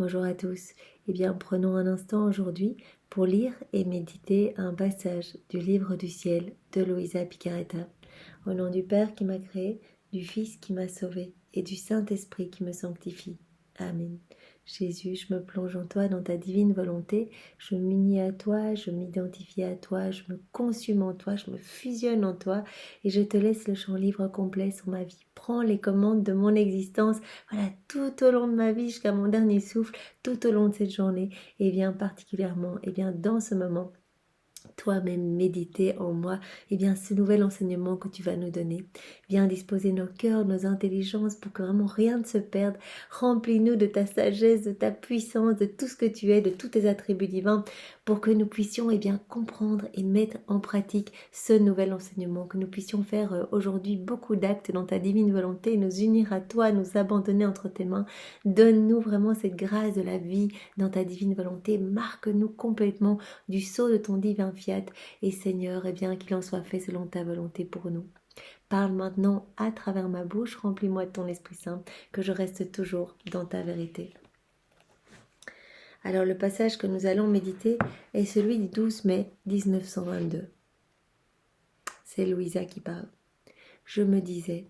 Bonjour à tous. Eh bien, prenons un instant aujourd'hui pour lire et méditer un passage du livre du ciel de Luisa Picaretta. Au nom du Père qui m'a créé, du Fils qui m'a sauvé et du Saint-Esprit qui me sanctifie. Amen. Jésus, je me plonge en toi dans ta divine volonté, je m'unis à toi, je m'identifie à toi, je me consume en toi, je me fusionne en toi et je te laisse le champ libre complet sur ma vie. Prends les commandes de mon existence, voilà, tout au long de ma vie jusqu'à mon dernier souffle, tout au long de cette journée et bien particulièrement, et bien dans ce moment, toi-même méditer en moi, et bien ce nouvel enseignement que tu vas nous donner. Viens disposer nos cœurs, nos intelligences pour que vraiment rien ne se perde. Remplis-nous de ta sagesse, de ta puissance, de tout ce que tu es, de tous tes attributs divins pour que nous puissions bien comprendre et mettre en pratique ce nouvel enseignement, que nous puissions faire aujourd'hui beaucoup d'actes dans ta divine volonté, nous unir à toi, nous abandonner entre tes mains. Donne-nous vraiment cette grâce de la vie dans ta divine volonté. Marque-nous complètement du sceau de ton divin fiat. Et Seigneur, bien qu'il en soit fait selon ta volonté pour nous. Parle maintenant à travers ma bouche, remplis-moi de ton Esprit Saint, que je reste toujours dans ta vérité. Alors le passage que nous allons méditer est celui du 12 mai 1922. C'est Louisa qui parle. Je me disais,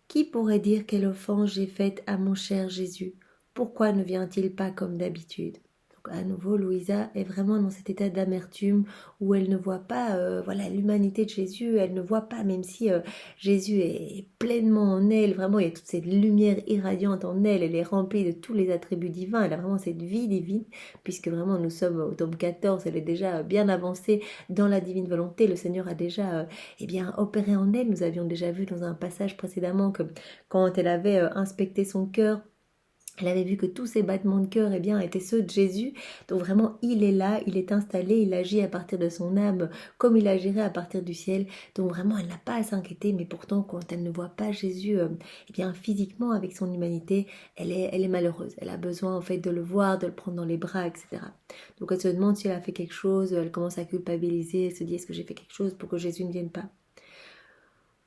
qui pourrait dire quelle offense j'ai faite à mon cher Jésus? Pourquoi ne vient-il pas comme d'habitude? À nouveau, Louisa est vraiment dans cet état d'amertume où elle ne voit pas voilà, l'humanité de Jésus, elle ne voit pas, même si Jésus est pleinement en elle, vraiment il y a toute cette lumière irradiante en elle, elle est remplie de tous les attributs divins, elle a vraiment cette vie divine, puisque vraiment nous sommes au tome 14, elle est déjà bien avancée dans la divine volonté, le Seigneur a déjà bien opéré en elle, nous avions déjà vu dans un passage précédemment que quand elle avait inspecté son cœur, elle avait vu que tous ces battements de cœur étaient ceux de Jésus. Donc vraiment, il est là, il est installé, il agit à partir de son âme comme il agirait à partir du ciel. Donc vraiment, elle n'a pas à s'inquiéter, mais pourtant, quand elle ne voit pas Jésus physiquement avec son humanité, elle est malheureuse. Elle a besoin en fait de le voir, de le prendre dans les bras, etc. Donc elle se demande si elle a fait quelque chose, elle commence à culpabiliser, elle se dit est-ce que j'ai fait quelque chose pour que Jésus ne vienne pas?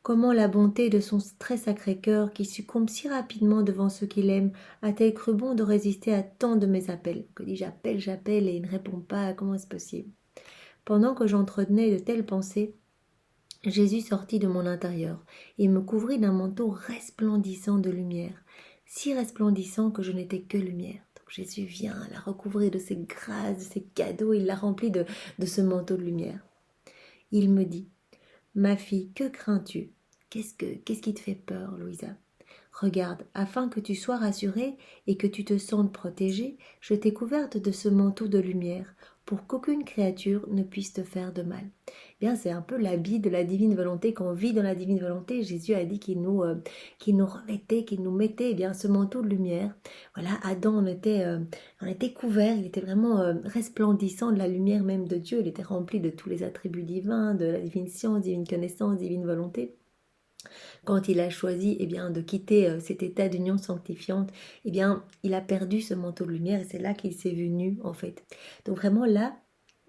Comment la bonté de son très sacré cœur, qui succombe si rapidement devant ceux qu'il aime, a-t-elle cru bon de résister à tant de mes appels? Que dis j'appelle et il ne répond pas, comment est-ce possible? Pendant que j'entretenais de telles pensées, Jésus sortit de mon intérieur et me couvrit d'un manteau resplendissant de lumière, si resplendissant que je n'étais que lumière. Donc Jésus vient la recouvrir de ses grâces, de ses cadeaux, il la remplit de ce manteau de lumière. Il me dit, ma fille, que crains-tu? Qu'est-ce qui te fait peur, Louisa? Regarde, afin que tu sois rassurée et que tu te sentes protégée, je t'ai couverte de ce manteau de lumière, pour qu'aucune créature ne puisse te faire de mal. Bien, c'est un peu l'habit de la divine volonté. Quand on vit dans la divine volonté, Jésus a dit qu'il nous revêtait, qu'il nous mettait ce manteau de lumière. Voilà, Adam, on était couvert, il était vraiment resplendissant de la lumière même de Dieu. Il était rempli de tous les attributs divins, de la divine science, divine connaissance, divine volonté. Quand il a choisi de quitter cet état d'union sanctifiante, il a perdu ce manteau de lumière et c'est là qu'il s'est vu nu en fait. Donc vraiment là,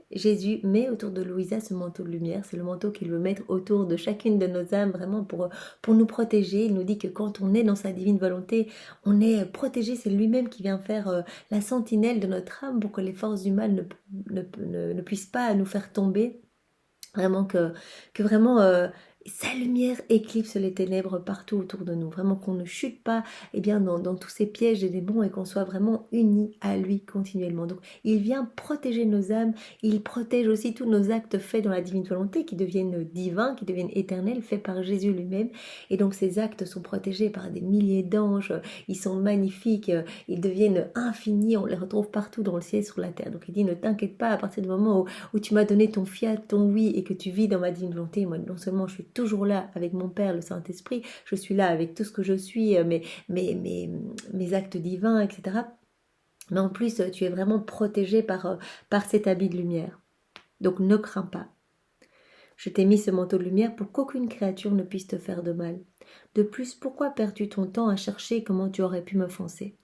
Jésus met autour de Louisa ce manteau de lumière, c'est le manteau qu'il veut mettre autour de chacune de nos âmes, vraiment pour nous protéger. Il nous dit que quand on est dans sa divine volonté, on est protégé, c'est lui-même qui vient faire la sentinelle de notre âme pour que les forces du mal ne puissent pas nous faire tomber. Vraiment que vraiment sa lumière éclipse les ténèbres partout autour de nous. Vraiment qu'on ne chute pas dans tous ces pièges des démons et qu'on soit vraiment unis à lui continuellement. Donc il vient protéger nos âmes, il protège aussi tous nos actes faits dans la divine volonté qui deviennent divins, qui deviennent éternels, faits par Jésus lui-même. Et donc ces actes sont protégés par des milliers d'anges, ils sont magnifiques, ils deviennent infinis, on les retrouve partout dans le ciel et sur la terre. Donc il dit ne t'inquiète pas à partir du moment où tu m'as donné ton fiat, ton oui et que tu vis dans ma divine volonté. Moi non seulement je suis toujours là avec mon Père, le Saint-Esprit, je suis là avec tout ce que je suis, mes actes divins, etc. Mais en plus, tu es vraiment protégé par cet habit de lumière. Donc ne crains pas. Je t'ai mis ce manteau de lumière pour qu'aucune créature ne puisse te faire de mal. De plus, pourquoi perds-tu ton temps à chercher comment tu aurais pu m'offenser?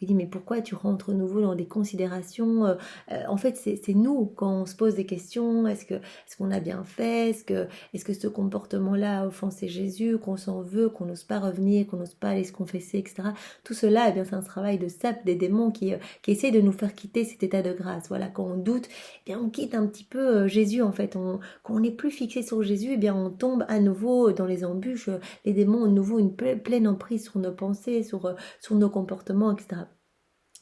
Il dit, mais pourquoi tu rentres nouveau dans des considérations en fait, c'est nous, quand on se pose des questions, est-ce qu'on a bien fait, est-ce que ce comportement-là a offensé Jésus, qu'on s'en veut, qu'on n'ose pas revenir, qu'on n'ose pas aller se confesser, etc. Tout cela, eh bien, c'est un travail de sape des démons qui essaie de nous faire quitter cet état de grâce. Voilà, quand on doute, eh bien, on quitte un petit peu Jésus, en fait. Quand on n'est plus fixé sur Jésus, eh bien, on tombe à nouveau dans les embûches. Les démons ont de nouveau une pleine emprise sur nos pensées, sur nos comportements, etc.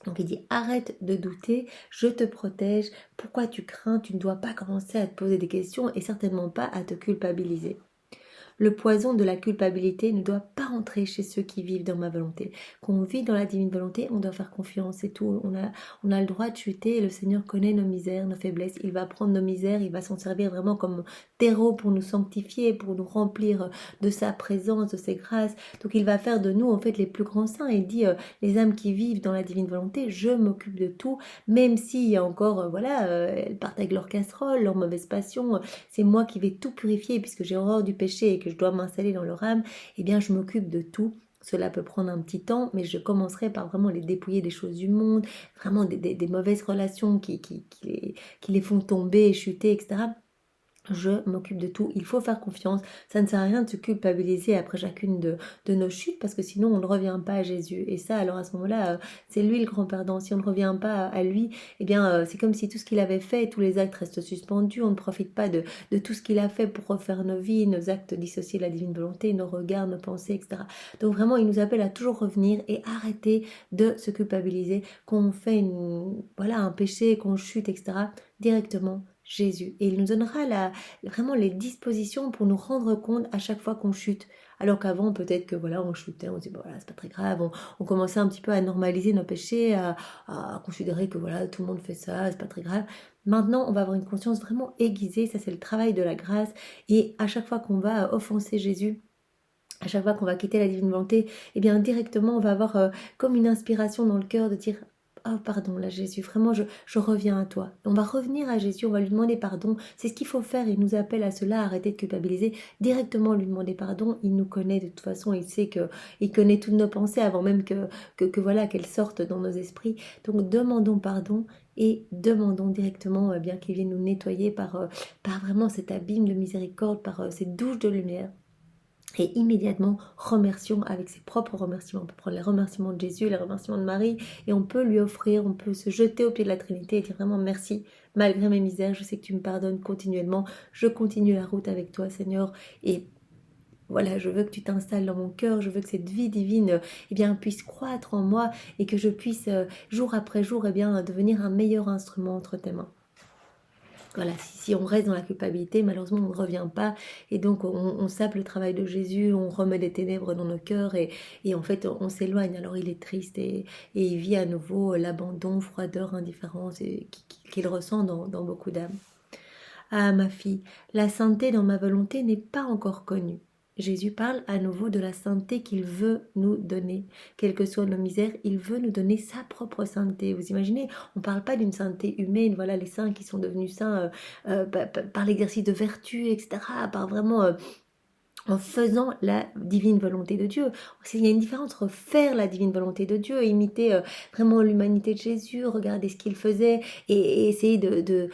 Donc il dit arrête de douter, je te protège, pourquoi tu crains, tu ne dois pas commencer à te poser des questions et certainement pas à te culpabiliser. Le poison de la culpabilité ne doit pas entrer chez ceux qui vivent dans ma volonté. Quand on vit dans la divine volonté, on doit faire confiance, c'est tout. On a le droit de chuter et le Seigneur connaît nos misères, nos faiblesses. Il va prendre nos misères, il va s'en servir vraiment comme terreau pour nous sanctifier, pour nous remplir de sa présence, de ses grâces. Donc il va faire de nous en fait les plus grands saints. Il dit les âmes qui vivent dans la divine volonté, je m'occupe de tout, même s'il y a encore, elles partent avec leur casserole, leur mauvaise passion. C'est moi qui vais tout purifier puisque j'ai horreur du péché et que je dois m'installer dans leur âme. Eh bien, je m'occupe de tout. Cela peut prendre un petit temps, mais je commencerai par vraiment les dépouiller des choses du monde, vraiment des mauvaises relations qui les font tomber, chuter, etc. Je m'occupe de tout, il faut faire confiance, ça ne sert à rien de se culpabiliser après chacune de nos chutes parce que sinon on ne revient pas à Jésus et ça alors à ce moment-là c'est lui le grand perdant, si on ne revient pas à lui eh bien c'est comme si tout ce qu'il avait fait, tous les actes restent suspendus, on ne profite pas de tout ce qu'il a fait pour refaire nos vies, nos actes dissociés de la divine volonté, nos regards, nos pensées, etc. Donc vraiment il nous appelle à toujours revenir et arrêter de se culpabiliser quand on fait un péché, qu'on chute, etc. directement Jésus. Et il nous donnera vraiment les dispositions pour nous rendre compte à chaque fois qu'on chute. Alors qu'avant, peut-être que on chutait, on se dit, voilà, c'est pas très grave, on commençait un petit peu à normaliser nos péchés, à considérer que tout le monde fait ça, c'est pas très grave. Maintenant, on va avoir une conscience vraiment aiguisée, ça c'est le travail de la grâce. Et à chaque fois qu'on va offenser Jésus, à chaque fois qu'on va quitter la divine volonté, eh bien directement on va avoir comme une inspiration dans le cœur de dire oh pardon là Jésus, vraiment je reviens à toi. On va revenir à Jésus, on va lui demander pardon, c'est ce qu'il faut faire, il nous appelle à cela, à arrêter de culpabiliser, directement lui demander pardon, il nous connaît de toute façon, il sait qu'il connaît toutes nos pensées avant même qu'elles sortent dans nos esprits, donc demandons pardon et demandons directement bien qu'il vienne nous nettoyer par vraiment cet abîme de miséricorde, par cette douche de lumière. Et immédiatement, remercions avec ses propres remerciements. On peut prendre les remerciements de Jésus, les remerciements de Marie, et on peut lui offrir, on peut se jeter au pied de la Trinité et dire vraiment merci, malgré mes misères, je sais que tu me pardonnes continuellement, je continue la route avec toi Seigneur, et voilà, je veux que tu t'installes dans mon cœur, je veux que cette vie divine puisse croître en moi et que je puisse jour après jour devenir un meilleur instrument entre tes mains. Voilà, si on reste dans la culpabilité, malheureusement, on ne revient pas. Et donc, on sape le travail de Jésus, on remet des ténèbres dans nos cœurs et en fait, on s'éloigne. Alors, il est triste et il vit à nouveau l'abandon, froideur, indifférence qu'il ressent dans beaucoup d'âmes. Ah, ma fille, la sainteté dans ma volonté n'est pas encore connue. Jésus parle à nouveau de la sainteté qu'il veut nous donner. Quelles que soient nos misères, il veut nous donner sa propre sainteté. Vous imaginez, on ne parle pas d'une sainteté humaine, voilà les saints qui sont devenus saints par l'exercice de vertu, etc., par vraiment en faisant la divine volonté de Dieu. Il y a une différence entre faire la divine volonté de Dieu, imiter vraiment l'humanité de Jésus, regarder ce qu'il faisait et essayer de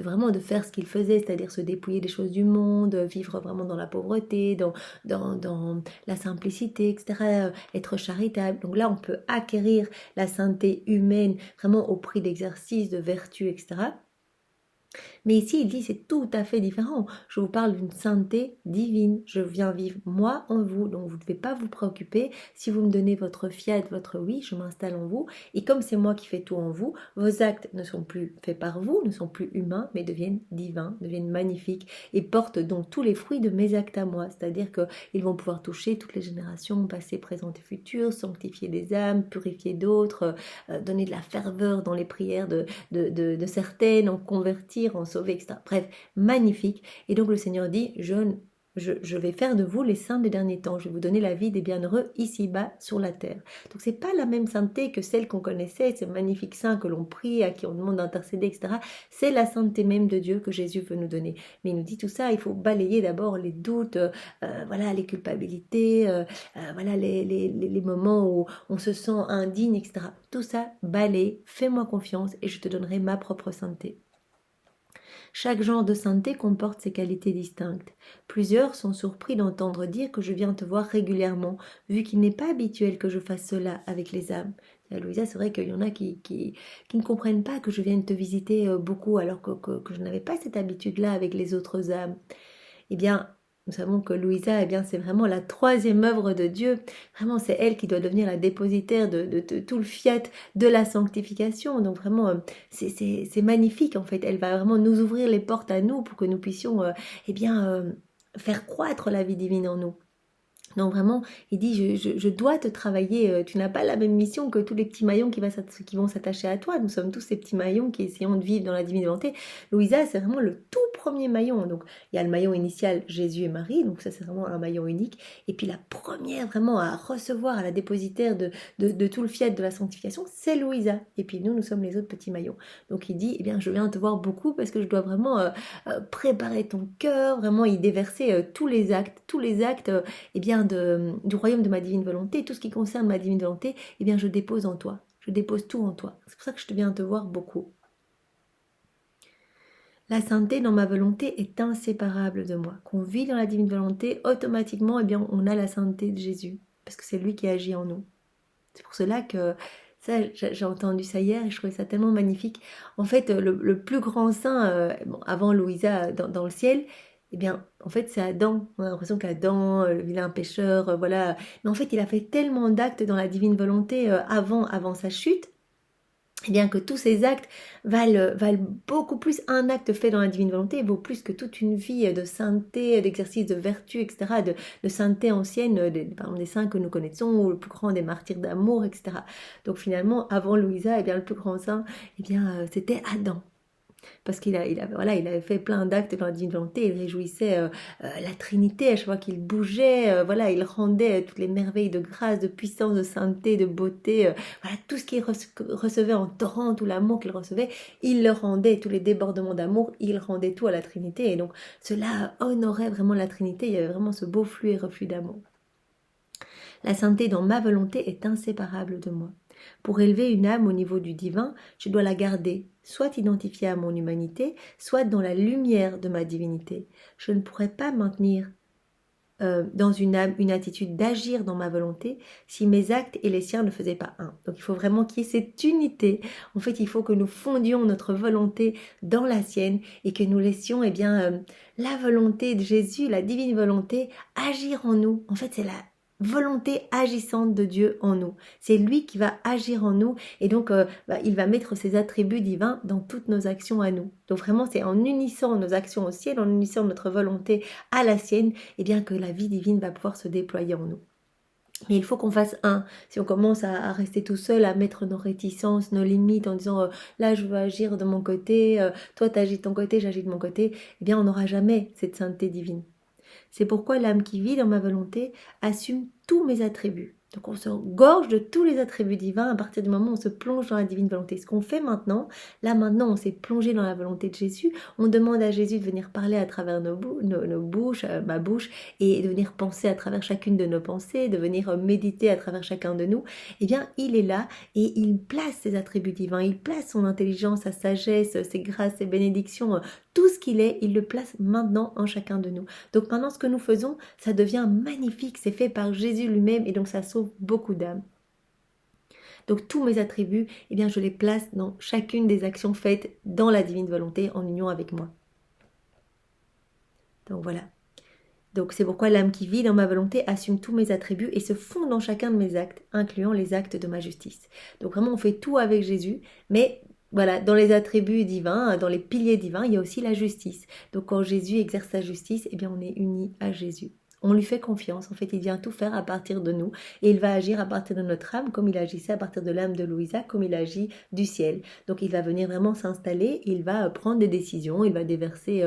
vraiment de faire ce qu'il faisait, c'est-à-dire se dépouiller des choses du monde, vivre vraiment dans la pauvreté, dans la simplicité, etc., être charitable. Donc là, on peut acquérir la sainteté humaine vraiment au prix d'exercices, de vertu, etc., mais ici, il dit c'est tout à fait différent. Je vous parle d'une sainteté divine. Je viens vivre moi en vous. Donc vous ne devez pas vous préoccuper. Si vous me donnez votre fiat, votre oui, je m'installe en vous. Et comme c'est moi qui fais tout en vous, vos actes ne sont plus faits par vous, ne sont plus humains, mais deviennent divins, deviennent magnifiques et portent donc tous les fruits de mes actes à moi. C'est-à-dire qu'ils vont pouvoir toucher toutes les générations, passées, présentes et futures, sanctifier des âmes, purifier d'autres, donner de la ferveur dans les prières de certaines, en convertir, en sauver, etc. Bref, magnifique. Et donc le Seigneur dit, je je vais faire de vous les saints des derniers temps. Je vais vous donner la vie des bienheureux ici-bas sur la terre. Donc c'est pas la même sainteté que celle qu'on connaissait, ces magnifiques saints que l'on prie, à qui on demande d'intercéder, etc. C'est la sainteté même de Dieu que Jésus veut nous donner. Mais il nous dit tout ça, il faut balayer d'abord les doutes, voilà, les culpabilités, voilà, les moments où on se sent indigne, etc. Tout ça, balaye, fais-moi confiance et je te donnerai ma propre sainteté. Chaque genre de sainteté comporte ses qualités distinctes. Plusieurs sont surpris d'entendre dire que je viens te voir régulièrement, vu qu'il n'est pas habituel que je fasse cela avec les âmes. Louisa, c'est vrai qu'il y en a qui ne comprennent pas que je vienne te visiter beaucoup, alors que je n'avais pas cette habitude-là avec les autres âmes. Eh bien, nous savons que Louisa, eh bien, c'est vraiment la troisième œuvre de Dieu. Vraiment, c'est elle qui doit devenir la dépositaire de tout le fiat de la sanctification. Donc vraiment, c'est magnifique en fait. Elle va vraiment nous ouvrir les portes à nous pour que nous puissions, eh bien, faire croître la vie divine en nous. Donc vraiment, il dit, je dois te travailler, tu n'as pas la même mission que tous les petits maillons qui vont s'attacher à toi. Nous sommes tous ces petits maillons qui essayons de vivre dans la divine volonté. Louisa, c'est vraiment le tout premier maillon. Donc il y a le maillon initial, Jésus et Marie, donc ça c'est vraiment un maillon unique. Et puis la première vraiment à recevoir, à la dépositaire de tout le fiat de la sanctification, c'est Louisa. Et puis nous sommes les autres petits maillons. Donc il dit, eh bien je viens te voir beaucoup parce que je dois vraiment préparer ton cœur, vraiment y déverser tous les actes, eh bien du royaume de ma divine volonté, tout ce qui concerne ma divine volonté, eh bien je dépose en toi, je dépose tout en toi. C'est pour ça que je viens te voir beaucoup. La sainteté dans ma volonté est inséparable de moi. Qu'on vit dans la divine volonté, automatiquement, eh bien on a la sainteté de Jésus, parce que c'est lui qui agit en nous. C'est pour cela que ça, j'ai entendu ça hier et je trouvais ça tellement magnifique. En fait, le plus grand saint, avant Louisa dans le ciel, eh bien, en fait, c'est Adam. On a l'impression qu'Adam, le vilain pécheur, voilà. Mais en fait, il a fait tellement d'actes dans la divine volonté avant sa chute, eh bien que tous ces actes valent beaucoup plus. Un acte fait dans la divine volonté vaut plus que toute une vie de sainteté, d'exercice de vertu, etc., de sainteté ancienne, par exemple des saints que nous connaissons, ou le plus grand des martyrs d'amour, etc. Donc finalement, avant Louisa, eh bien, le plus grand saint, eh bien, c'était Adam. Parce qu'il avait fait plein d'actes dans la divine volonté, il réjouissait la Trinité à chaque fois qu'il bougeait, voilà, il rendait toutes les merveilles de grâce, de puissance, de sainteté, de beauté, voilà, tout ce qu'il recevait en torrent, tout l'amour qu'il recevait, il le rendait, tous les débordements d'amour, il rendait tout à la Trinité, et donc cela honorait vraiment la Trinité, il y avait vraiment ce beau flux et reflux d'amour. La sainteté dans ma volonté est inséparable de moi. Pour élever une âme au niveau du divin, je dois la garder, soit identifiée à mon humanité, soit dans la lumière de ma divinité. Je ne pourrais pas maintenir dans une âme une attitude d'agir dans ma volonté si mes actes et les siens ne faisaient pas un. Donc il faut vraiment qu'il y ait cette unité. En fait, il faut que nous fondions notre volonté dans la sienne et que nous laissions la volonté de Jésus, la divine volonté, agir en nous. En fait, c'est la volonté agissante de Dieu en nous. C'est lui qui va agir en nous et donc il va mettre ses attributs divins dans toutes nos actions à nous. Donc vraiment c'est en unissant nos actions au ciel, en unissant notre volonté à la sienne, et bien que la vie divine va pouvoir se déployer en nous. Mais il faut qu'on fasse un. Si on commence à rester tout seul, à mettre nos réticences, nos limites en disant là je veux agir de mon côté, toi t'agis de ton côté, j'agis de mon côté, eh bien on n'aura jamais cette sainteté divine. C'est pourquoi l'âme qui vit dans ma volonté assume tous mes attributs. Donc on se gorge de tous les attributs divins à partir du moment où on se plonge dans la divine volonté. Ce qu'on fait maintenant, on s'est plongé dans la volonté de Jésus, on demande à Jésus de venir parler à travers nos bouches, ma bouche, et de venir penser à travers chacune de nos pensées, de venir méditer à travers chacun de nous. Eh bien, il est là et il place ses attributs divins, il place son intelligence, sa sagesse, ses grâces, ses bénédictions, tout ce qu'il est, il le place maintenant en chacun de nous. Donc maintenant, ce que nous faisons, ça devient magnifique, c'est fait par Jésus lui-même et donc ça sauve beaucoup d'âmes. Donc tous mes attributs, eh bien je les place dans chacune des actions faites dans la divine volonté en union avec moi. Donc voilà. Donc c'est pourquoi l'âme qui vit dans ma volonté assume tous mes attributs et se fond dans chacun de mes actes, incluant les actes de ma justice. Donc vraiment on fait tout avec Jésus, mais voilà, dans les attributs divins, dans les piliers divins, il y a aussi la justice. Donc quand Jésus exerce sa justice, eh bien on est unis à Jésus. On lui fait confiance, en fait, il vient tout faire à partir de nous et il va agir à partir de notre âme comme il agissait à partir de l'âme de Louisa, comme il agit du ciel. Donc il va venir vraiment s'installer, il va prendre des décisions, il va déverser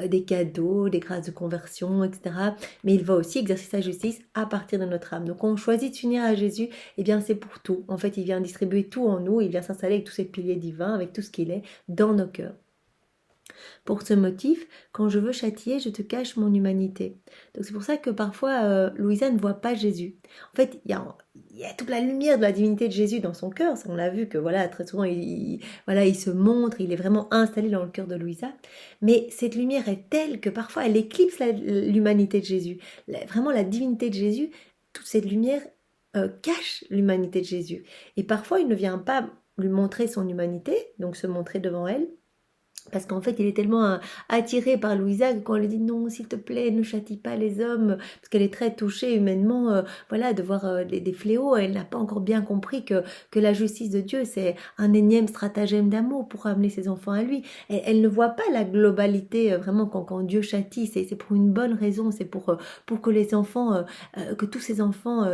des cadeaux, des grâces de conversion, etc. Mais il va aussi exercer sa justice à partir de notre âme. Donc quand on choisit de s'unir à Jésus, eh bien c'est pour tout. En fait, il vient distribuer tout en nous, il vient s'installer avec tous ses piliers divins, avec tout ce qu'il est dans nos cœurs. Pour ce motif, quand je veux châtier, je te cache mon humanité. Donc c'est pour ça que parfois Louisa ne voit pas Jésus. En fait, il y a toute la lumière de la divinité de Jésus dans son cœur. Ça, on l'a vu que voilà, très souvent, voilà, il se montre, il est vraiment installé dans le cœur de Louisa. Mais cette lumière est telle que parfois elle éclipse l'humanité de Jésus. Vraiment la divinité de Jésus, toute cette lumière cache l'humanité de Jésus. Et parfois, il ne vient pas lui montrer son humanité, donc se montrer devant elle. Parce qu'en fait, il est tellement attiré par Louisa que quand on lui dit non, s'il te plaît, ne châtie pas les hommes, parce qu'elle est très touchée humainement, voilà, de voir des fléaux. Elle n'a pas encore bien compris que la justice de Dieu, c'est un énième stratagème d'amour pour amener ses enfants à lui. Elle ne voit pas la globalité, vraiment, quand Dieu châtie, c'est pour une bonne raison, c'est pour que les enfants, que tous ces enfants,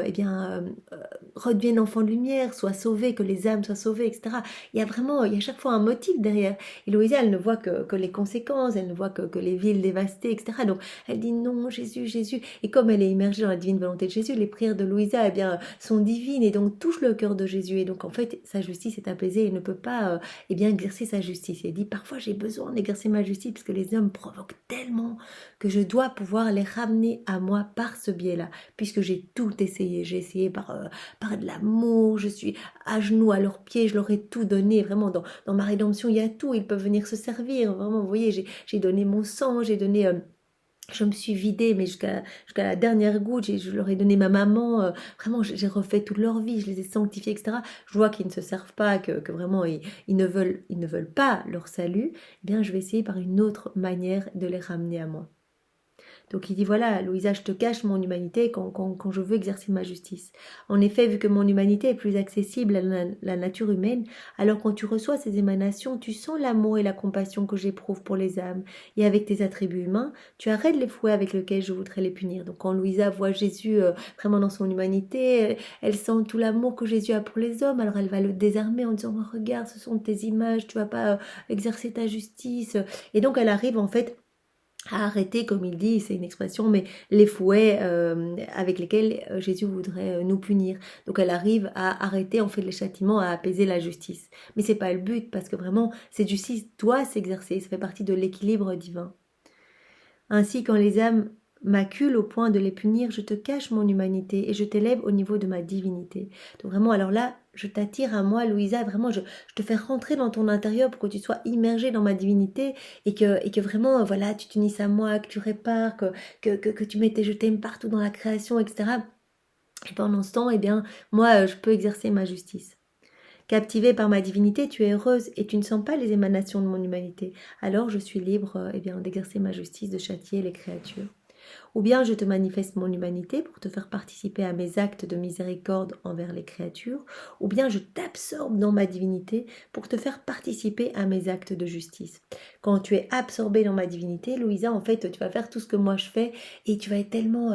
redeviennent enfants de lumière, soient sauvés, que les âmes soient sauvées, etc. Il y a chaque fois un motif derrière. Et Louisa, elle ne voit que les conséquences, elle ne voit que les villes dévastées, etc. Donc elle dit non, Jésus, Jésus. Et comme elle est immergée dans la divine volonté de Jésus, les prières de Louisa sont divines et donc touchent le cœur de Jésus. Et donc en fait, sa justice est apaisée et ne peut pas exercer sa justice. Et elle dit parfois j'ai besoin d'exercer ma justice parce que les hommes provoquent tellement que je dois pouvoir les ramener à moi par ce biais-là, puisque j'ai tout essayé. J'ai essayé par de l'amour, je suis à genoux à leurs pieds, je leur ai tout donné, vraiment dans ma rédemption, il y a tout, ils peuvent venir se servir, vraiment, vous voyez, j'ai donné mon sang, j'ai donné... je me suis vidée, mais jusqu'à la dernière goutte, je leur ai donné ma maman, vraiment, j'ai refait toute leur vie, je les ai sanctifiés, etc. Je vois qu'ils ne se servent pas, que vraiment, ils ne veulent pas leur salut, eh bien, je vais essayer par une autre manière de les ramener à moi. Donc il dit voilà, Louisa, je te cache mon humanité quand je veux exercer ma justice. En effet, vu que mon humanité est plus accessible à la nature humaine, alors quand tu reçois ces émanations, tu sens l'amour et la compassion que j'éprouve pour les âmes. Et avec tes attributs humains, tu arrêtes les fouets avec lesquels je voudrais les punir. Donc quand Louisa voit Jésus vraiment dans son humanité, elle sent tout l'amour que Jésus a pour les hommes, alors elle va le désarmer en disant oh, regarde, ce sont tes images, tu vas pas exercer ta justice. Et donc elle arrive en fait à arrêter, comme il dit, c'est une expression, mais les fouets avec lesquels Jésus voudrait nous punir. Donc elle arrive à arrêter en fait les châtiments, à apaiser la justice. Mais c'est pas le but, parce que vraiment, cette justice doit s'exercer, ça fait partie de l'équilibre divin. Ainsi, quand les âmes m'acculent au point de les punir, je te cache mon humanité et je t'élève au niveau de ma divinité. Donc vraiment, alors là, je t'attire à moi, Louisa, vraiment, je te fais rentrer dans ton intérieur pour que tu sois immergée dans ma divinité et que vraiment, voilà, tu t'unisses à moi, que tu répares, que tu mettes tes je t'aime partout dans la création, etc. Et pendant ce temps, eh bien, moi, je peux exercer ma justice. Captivée par ma divinité, tu es heureuse et tu ne sens pas les émanations de mon humanité. Alors je suis libre d'exercer ma justice, de châtier les créatures. Ou bien je te manifeste mon humanité pour te faire participer à mes actes de miséricorde envers les créatures, ou bien je t'absorbe dans ma divinité pour te faire participer à mes actes de justice. Quand tu es absorbée dans ma divinité, Louisa, en fait, tu vas faire tout ce que moi je fais et tu vas être tellement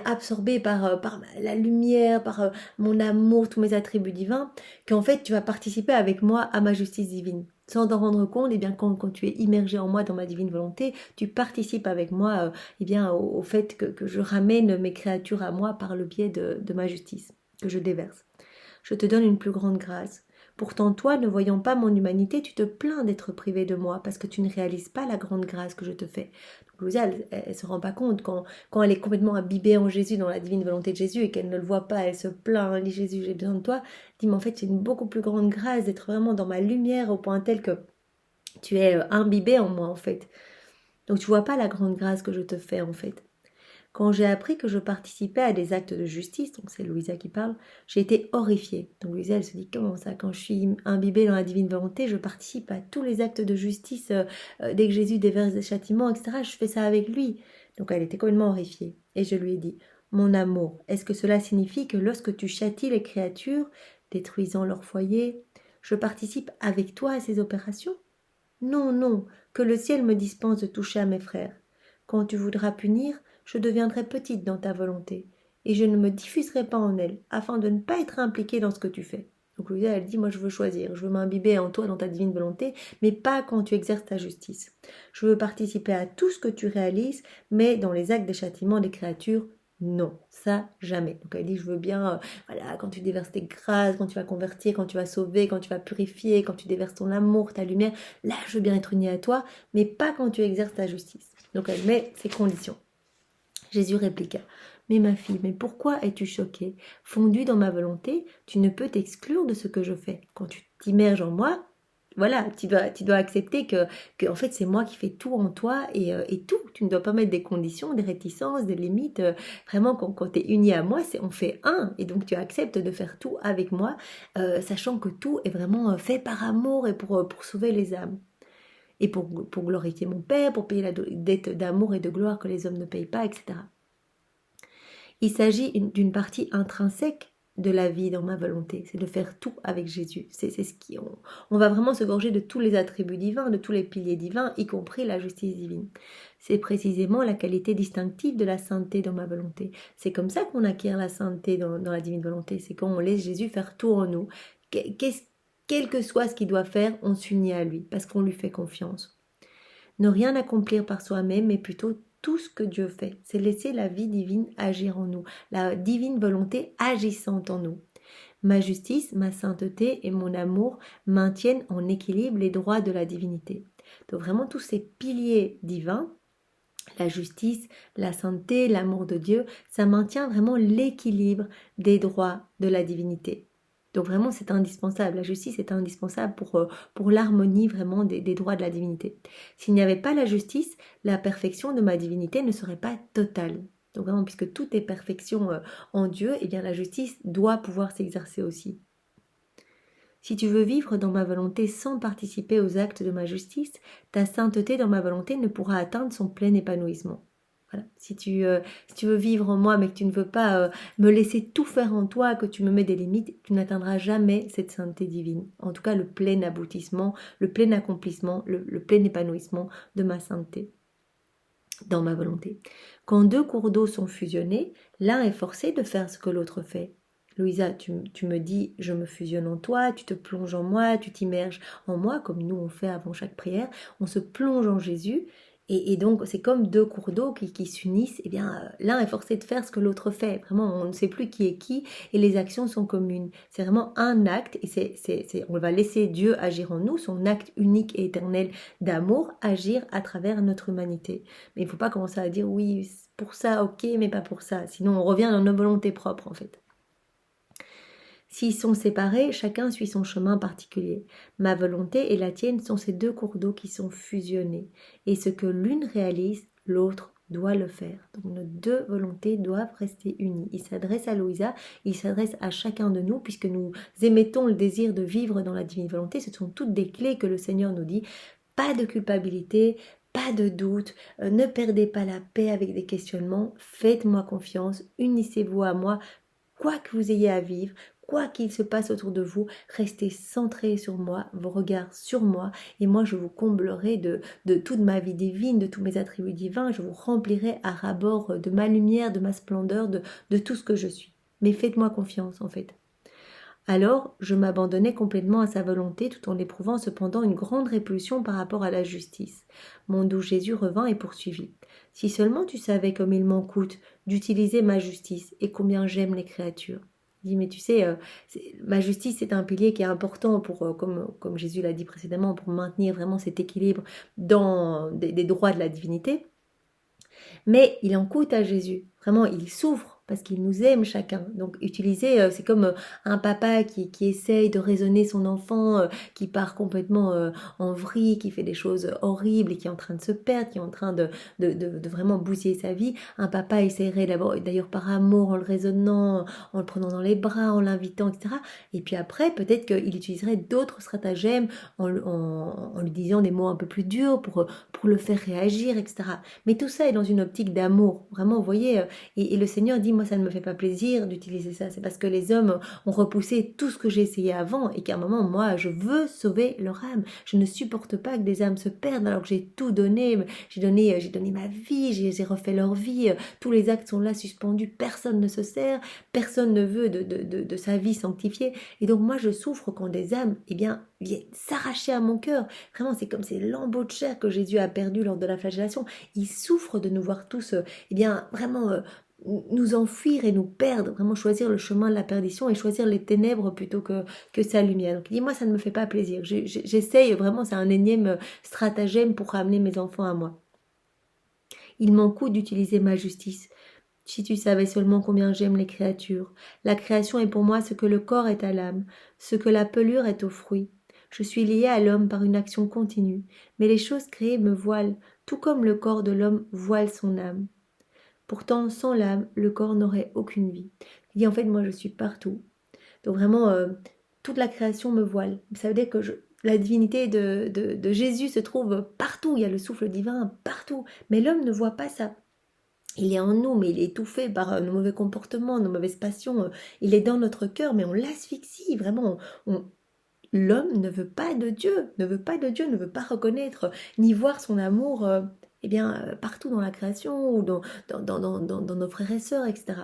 absorbée par la lumière, par mon amour, tous mes attributs divins, qu'en fait, tu vas participer avec moi à ma justice divine. Sans t'en rendre compte, quand tu es immergé en moi dans ma divine volonté, tu participes avec moi au fait que je ramène mes créatures à moi par le biais de ma justice, que je déverse. Je te donne une plus grande grâce. Pourtant toi, ne voyant pas mon humanité, tu te plains d'être privé de moi parce que tu ne réalises pas la grande grâce que je te fais. Donc Louisa, elle se rend pas compte quand elle est complètement imbibée en Jésus, dans la divine volonté de Jésus et qu'elle ne le voit pas, elle se plaint, elle dit Jésus, j'ai besoin de toi. Elle dit mais en fait c'est une beaucoup plus grande grâce d'être vraiment dans ma lumière au point tel que tu es imbibé en moi en fait. Donc tu vois pas la grande grâce que je te fais en fait. Quand j'ai appris que je participais à des actes de justice, donc c'est Louisa qui parle, j'ai été horrifiée. Donc Louisa, elle se dit, comment ça, quand je suis imbibée dans la divine volonté, je participe à tous les actes de justice, dès que Jésus déverse des châtiments, etc., je fais ça avec lui. Donc elle était complètement horrifiée. Et je lui ai dit, mon amour, est-ce que cela signifie que lorsque tu châties les créatures, détruisant leur foyer, je participe avec toi à ces opérations? Non, non, que le ciel me dispense de toucher à mes frères. Quand tu voudras punir, je deviendrai petite dans ta volonté, et je ne me diffuserai pas en elle, afin de ne pas être impliquée dans ce que tu fais. Donc Louisa, elle dit, moi je veux choisir, je veux m'imbiber en toi, dans ta divine volonté, mais pas quand tu exerces ta justice. Je veux participer à tout ce que tu réalises, mais dans les actes des châtiments des créatures, non, ça jamais. Donc elle dit, je veux bien, voilà, quand tu déverses tes grâces, quand tu vas convertir, quand tu vas sauver, quand tu vas purifier, quand tu déverses ton amour, ta lumière, là je veux bien être unie à toi, mais pas quand tu exerces ta justice. Donc elle met ses conditions. Jésus répliqua, mais ma fille, mais pourquoi es-tu choquée? Fondue dans ma volonté, tu ne peux t'exclure de ce que je fais. Quand tu t'immerges en moi, voilà, tu dois accepter que en fait c'est moi qui fais tout en toi et tout. Tu ne dois pas mettre des conditions, des réticences, des limites. Vraiment, quand tu es uni à moi, on fait un. Et donc tu acceptes de faire tout avec moi, sachant que tout est vraiment fait par amour et pour sauver les âmes. Et pour glorifier mon Père, pour payer la dette d'amour et de gloire que les hommes ne payent pas, etc. Il s'agit d'une partie intrinsèque de la vie dans ma volonté, c'est de faire tout avec Jésus. C'est ce qui on va vraiment se gorger de tous les attributs divins, de tous les piliers divins, y compris la justice divine. C'est précisément la qualité distinctive de la sainteté dans ma volonté. C'est comme ça qu'on acquiert la sainteté dans la divine volonté. C'est quand on laisse Jésus faire tout en nous. Quel que soit ce qu'il doit faire, on s'unit à lui parce qu'on lui fait confiance. Ne rien accomplir par soi-même, mais plutôt tout ce que Dieu fait. C'est laisser la vie divine agir en nous, la divine volonté agissant en nous. Ma justice, ma sainteté et mon amour maintiennent en équilibre les droits de la divinité. Donc vraiment tous ces piliers divins, la justice, la sainteté, l'amour de Dieu, ça maintient vraiment l'équilibre des droits de la divinité. Donc vraiment c'est indispensable, la justice est indispensable pour l'harmonie vraiment des droits de la divinité. S'il n'y avait pas la justice, la perfection de ma divinité ne serait pas totale. Donc vraiment puisque tout est perfection en Dieu, eh bien la justice doit pouvoir s'exercer aussi. Si tu veux vivre dans ma volonté sans participer aux actes de ma justice, ta sainteté dans ma volonté ne pourra atteindre son plein épanouissement. Voilà. Si tu veux vivre en moi mais que tu ne veux pas me laisser tout faire en toi, que tu me mets des limites, tu n'atteindras jamais cette sainteté divine. En tout cas, le plein aboutissement, le plein accomplissement, le plein épanouissement de ma sainteté dans ma volonté. Quand deux cours d'eau sont fusionnés, l'un est forcé de faire ce que l'autre fait. Louisa, tu me dis, je me fusionne en toi, tu te plonges en moi, tu t'immerges en moi, comme nous on fait avant chaque prière, on se plonge en Jésus, et donc c'est comme deux cours d'eau qui s'unissent, et bien l'un est forcé de faire ce que l'autre fait, vraiment on ne sait plus qui est qui, et les actions sont communes, c'est vraiment un acte, et on va laisser Dieu agir en nous, son acte unique et éternel d'amour, agir à travers notre humanité. Mais il ne faut pas commencer à dire, oui, pour ça, ok, mais pas pour ça, sinon on revient dans nos volontés propres en fait. S'ils sont séparés, chacun suit son chemin particulier. Ma volonté et la tienne sont ces deux cours d'eau qui sont fusionnés. Et ce que l'une réalise, l'autre doit le faire. Donc nos deux volontés doivent rester unies. Il s'adresse à Louisa, il s'adresse à chacun de nous, puisque nous émettons le désir de vivre dans la divine volonté. Ce sont toutes des clés que le Seigneur nous dit. Pas de culpabilité, pas de doute, ne perdez pas la paix avec des questionnements, faites-moi confiance, unissez-vous à moi, quoi que vous ayez à vivre, quoi qu'il se passe autour de vous, restez centrés sur moi, vos regards sur moi, et moi je vous comblerai de toute ma vie divine, de tous mes attributs divins, je vous remplirai à ras-bord de ma lumière, de ma splendeur, de tout ce que je suis. Mais faites-moi confiance en fait. Alors, je m'abandonnai complètement à sa volonté, tout en éprouvant cependant une grande répulsion par rapport à la justice. Mon doux Jésus revint et poursuivit. Si seulement tu savais comme il m'en coûte d'utiliser ma justice et combien j'aime les créatures. Il dit, mais tu sais, ma justice c'est un pilier qui est important pour, comme Jésus l'a dit précédemment, pour maintenir vraiment cet équilibre dans des droits de la divinité. Mais il en coûte à Jésus. Vraiment, il souffre parce qu'il nous aime chacun. Donc utiliser, c'est comme un papa qui essaye de raisonner son enfant, qui part complètement en vrille, qui fait des choses horribles et qui est en train de se perdre, qui est en train de vraiment bousiller sa vie. Un papa essaierait d'ailleurs par amour, en le raisonnant, en le prenant dans les bras, en l'invitant, etc. Et puis après, peut-être qu'il utiliserait d'autres stratagèmes en lui disant des mots un peu plus durs pour le faire réagir, etc. Mais tout ça est dans une optique d'amour. Vraiment, vous voyez, et le Seigneur dit, moi ça ne me fait pas plaisir d'utiliser ça, c'est parce que les hommes ont repoussé tout ce que j'ai essayé avant et qu'à un moment, moi, je veux sauver leur âme. Je ne supporte pas que des âmes se perdent alors que j'ai tout donné, j'ai donné ma vie, j'ai refait leur vie, tous les actes sont là suspendus, personne ne se sert, personne ne veut de sa vie sanctifiée. Et donc moi, je souffre quand des âmes, eh bien, viennent s'arracher à mon cœur. Vraiment, c'est comme ces lambeaux de chair que Jésus a perdus lors de la flagellation. Il souffre de nous voir tous, eh bien, vraiment nous enfuir et nous perdre, vraiment choisir le chemin de la perdition et choisir les ténèbres plutôt que sa lumière. Donc il dit, moi, ça ne me fait pas plaisir. J'essaye vraiment, c'est un énième stratagème pour ramener mes enfants à moi. Il m'en coûte d'utiliser ma justice. Si tu savais seulement combien j'aime les créatures. La création est pour moi ce que le corps est à l'âme, ce que la pelure est au fruit. Je suis liée à l'homme par une action continue, mais les choses créées me voilent, tout comme le corps de l'homme voile son âme. Pourtant, sans l'âme, le corps n'aurait aucune vie. Il dit en fait, moi je suis partout. Donc vraiment, toute la création me voile. Ça veut dire que la divinité de Jésus se trouve partout. Il y a le souffle divin partout. Mais l'homme ne voit pas ça. Il est en nous, mais il est étouffé par nos mauvais comportements, nos mauvaises passions. Il est dans notre cœur, mais on l'asphyxie. Vraiment, l'homme ne veut pas de Dieu, ne veut pas de Dieu, ne veut pas reconnaître, ni voir son amour partout dans la création ou dans nos frères et sœurs, etc.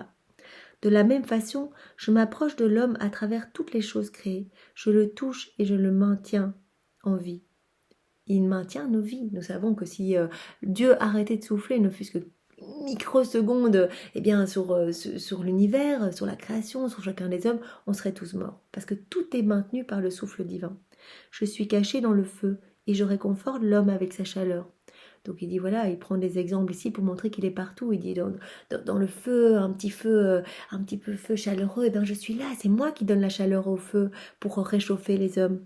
De la même façon, je m'approche de l'homme à travers toutes les choses créées. Je le touche et je le maintiens en vie. Il maintient nos vies. Nous savons que si Dieu arrêtait de souffler, ne fût-ce que microsecondes sur l'univers, sur la création, sur chacun des hommes, on serait tous morts. Parce que tout est maintenu par le souffle divin. Je suis caché dans le feu et je réconforte l'homme avec sa chaleur. Donc il dit voilà, il prend des exemples ici pour montrer qu'il est partout. Il dit dans le feu, un petit peu feu chaleureux, je suis là, c'est moi qui donne la chaleur au feu pour réchauffer les hommes.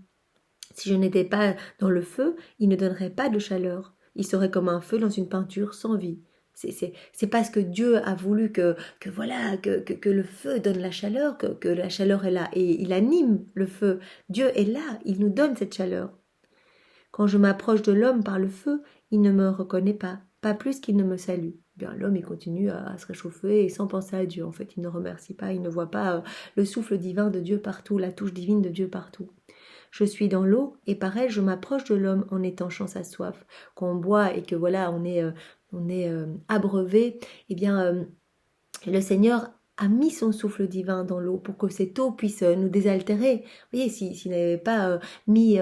Si je n'étais pas dans le feu, il ne donnerait pas de chaleur. Il serait comme un feu dans une peinture sans vie. C'est parce que Dieu a voulu que le feu donne la chaleur, que la chaleur est là. Et il anime le feu. Dieu est là, il nous donne cette chaleur. Quand je m'approche de l'homme par le feu, il ne me reconnaît pas plus qu'il ne me salue. Bien, l'homme, il continue à se réchauffer et sans penser à Dieu. En fait, il ne remercie pas, il ne voit pas le souffle divin de Dieu partout, la touche divine de Dieu partout. Je suis dans l'eau et par elle, je m'approche de l'homme en étanchant sa soif. Quand on boit et que voilà, on est abreuvé, eh bien, le Seigneur a mis son souffle divin dans l'eau pour que cette eau puisse nous désaltérer. Vous voyez, s'il n'avait pas mis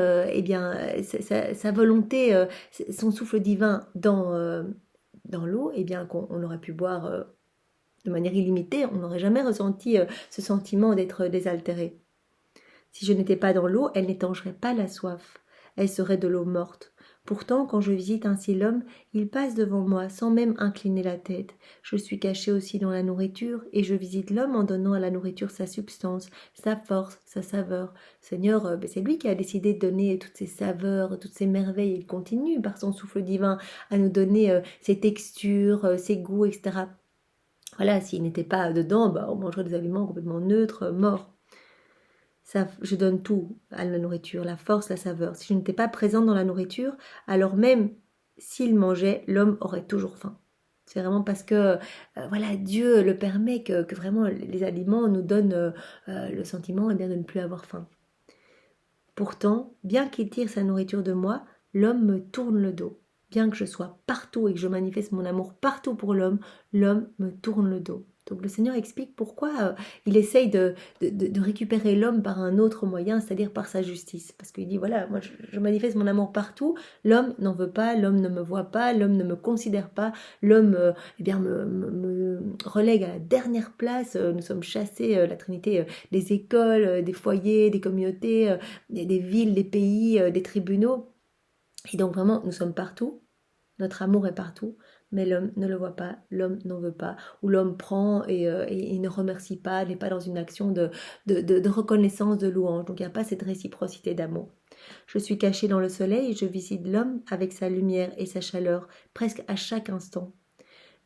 sa volonté, son souffle divin dans l'eau, eh bien qu'on aurait pu boire de manière illimitée, on n'aurait jamais ressenti ce sentiment d'être désaltéré. Si je n'étais pas dans l'eau, elle n'étancherait pas la soif. Elle serait de l'eau morte. Pourtant, quand je visite ainsi l'homme, il passe devant moi sans même incliner la tête. Je suis caché aussi dans la nourriture, et je visite l'homme en donnant à la nourriture sa substance, sa force, sa saveur. Seigneur, c'est lui qui a décidé de donner toutes ces saveurs, toutes ces merveilles. Il continue par son souffle divin à nous donner ses textures, ses goûts, etc. Voilà, s'il n'était pas dedans, on mangerait des aliments complètement neutres, morts. Ça, je donne tout à la nourriture, la force, la saveur. Si je n'étais pas présente dans la nourriture, alors même s'il mangeait, l'homme aurait toujours faim. C'est vraiment parce que Dieu le permet que vraiment les aliments nous donnent le sentiment de ne plus avoir faim. Pourtant, bien qu'il tire sa nourriture de moi, l'homme me tourne le dos. Bien que je sois partout et que je manifeste mon amour partout pour l'homme me tourne le dos. Donc le Seigneur explique pourquoi il essaye de récupérer l'homme par un autre moyen, c'est-à-dire par sa justice. Parce qu'il dit, voilà, moi je manifeste mon amour partout, l'homme n'en veut pas, l'homme ne me voit pas, l'homme ne me considère pas, l'homme me relègue à la dernière place, nous sommes chassés, la Trinité, des écoles, des foyers, des communautés, des villes, des pays, des tribunaux. Et donc vraiment, nous sommes partout, notre amour est partout, mais l'homme ne le voit pas, l'homme n'en veut pas, ou l'homme prend et il ne remercie pas, n'est pas dans une action de reconnaissance, de louange. Donc il n'y a pas cette réciprocité d'amour. Je suis cachée dans le soleil et je visite l'homme avec sa lumière et sa chaleur, presque à chaque instant.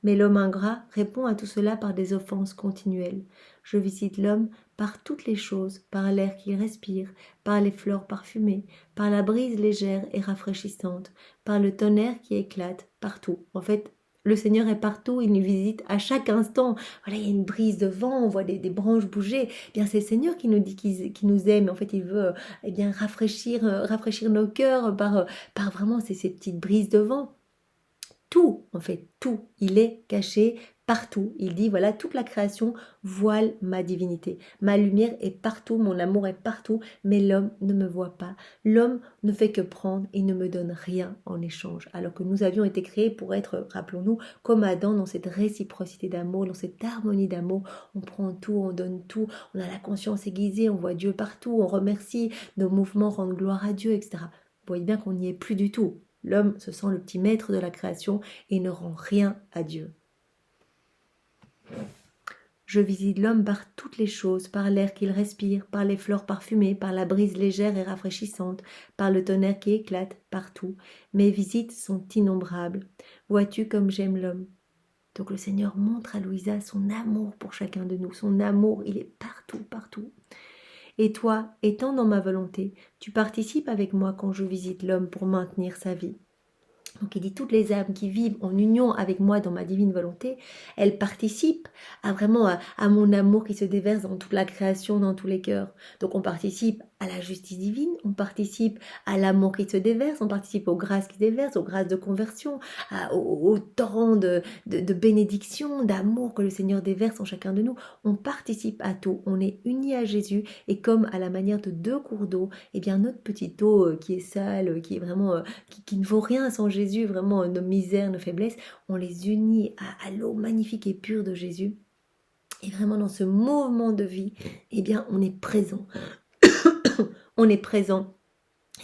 Mais l'homme ingrat répond à tout cela par des offenses continuelles. Je visite l'homme par toutes les choses, par l'air qu'il respire, par les fleurs parfumées, par la brise légère et rafraîchissante, par le tonnerre qui éclate, partout. En fait, Le Seigneur est partout, il nous visite à chaque instant. Voilà, il y a une brise de vent, on voit des branches bouger. Eh bien, c'est le Seigneur qui nous dit qu'il nous aime. En fait, il veut eh bien, rafraîchir nos cœurs par vraiment ces petites brises de vent. Tout, en fait, tout. Il est caché partout. Il dit, voilà, toute la création voile ma divinité. Ma lumière est partout, mon amour est partout, mais l'homme ne me voit pas. L'homme ne fait que prendre et ne me donne rien en échange. Alors que nous avions été créés pour être, rappelons-nous, comme Adam, dans cette réciprocité d'amour, dans cette harmonie d'amour. On prend tout, on donne tout, on a la conscience aiguisée, on voit Dieu partout, on remercie, nos mouvements rendent gloire à Dieu, etc. Vous voyez bien qu'on n'y est plus du tout. L'homme se sent le petit maître de la création et ne rend rien à Dieu. Je visite l'homme par toutes les choses, par l'air qu'il respire, par les fleurs parfumées, par la brise légère et rafraîchissante, par le tonnerre qui éclate, partout. Mes visites sont innombrables. Vois-tu comme j'aime l'homme? Donc le Seigneur montre à Louisa son amour pour chacun de nous. Son amour, il est partout, partout. Et toi, étant dans ma volonté, tu participes avec moi quand je visite l'homme pour maintenir sa vie. Donc il dit toutes les âmes qui vivent en union avec moi dans ma divine volonté, elles participent à mon amour qui se déverse dans toute la création, dans tous les cœurs. Donc on participe à la justice divine, on participe à l'amour qui se déverse, on participe aux grâces qui se déversent, aux grâces de conversion, au torrent de bénédiction, d'amour que le Seigneur déverse en chacun de nous. On participe à tout, on est unis à Jésus et comme à la manière de deux cours d'eau, eh bien notre petite eau qui est sale, qui est vraiment qui ne vaut rien sans Jésus, vraiment nos misères, nos faiblesses, on les unit à l'eau magnifique et pure de Jésus. Et vraiment dans ce mouvement de vie, eh bien on est présent. On est présent.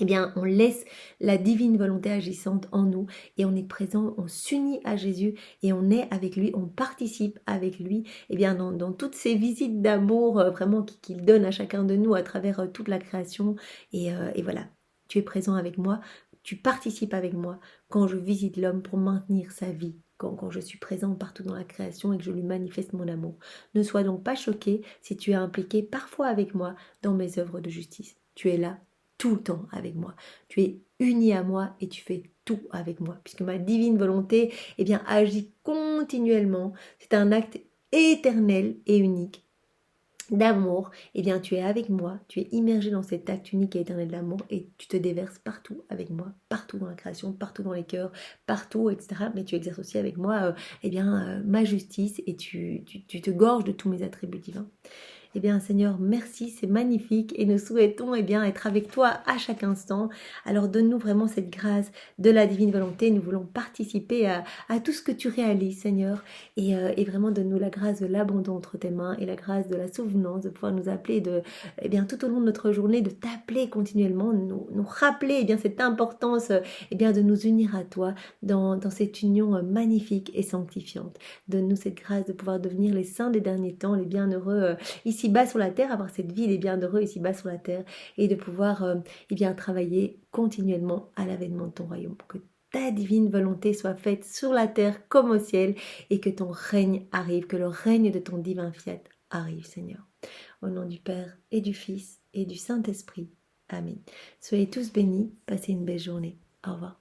Eh bien, on laisse la divine volonté agissante en nous et on est présent, on s'unit à Jésus et on est avec lui, on participe avec lui, eh bien, dans toutes ces visites d'amour vraiment qu'il donne à chacun de nous à travers toute la création. Et voilà, tu es présent avec moi, tu participes avec moi quand je visite l'homme pour maintenir sa vie. Quand je suis présent partout dans la création et que je lui manifeste mon amour. Ne sois donc pas choqué si tu es impliqué parfois avec moi dans mes œuvres de justice. Tu es là tout le temps avec moi. Tu es uni à moi et tu fais tout avec moi. Puisque ma divine volonté, eh bien, agit continuellement. C'est un acte éternel et unique d'amour. Eh bien, tu es avec moi, tu es immergé dans cet acte unique et éternel d'amour et tu te déverses partout avec moi, partout dans la création, partout dans les cœurs, partout, etc. Mais tu exerces aussi avec moi, ma justice et tu te gorges de tous mes attributs divins. Eh bien, Seigneur, merci, c'est magnifique et nous souhaitons être avec toi à chaque instant. Alors, donne-nous vraiment cette grâce de la divine volonté. Nous voulons participer à tout ce que tu réalises, Seigneur. Et vraiment, donne-nous la grâce de l'abandon entre tes mains et la grâce de la souvenance, de pouvoir nous appeler tout au long de notre journée, de t'appeler continuellement, nous rappeler cette importance de nous unir à toi dans cette union magnifique et sanctifiante. Donne-nous cette grâce de pouvoir devenir les saints des derniers temps, les bienheureux ici-bas sur la terre, avoir cette vie des bienheureux ici-bas sur la terre et de pouvoir travailler continuellement à l'avènement de ton royaume pour que ta divine volonté soit faite sur la terre comme au ciel et que ton règne arrive, que le règne de ton divin fiat arrive, Seigneur. Au nom du Père et du Fils et du Saint-Esprit. Amen. Soyez tous bénis, passez une belle journée. Au revoir.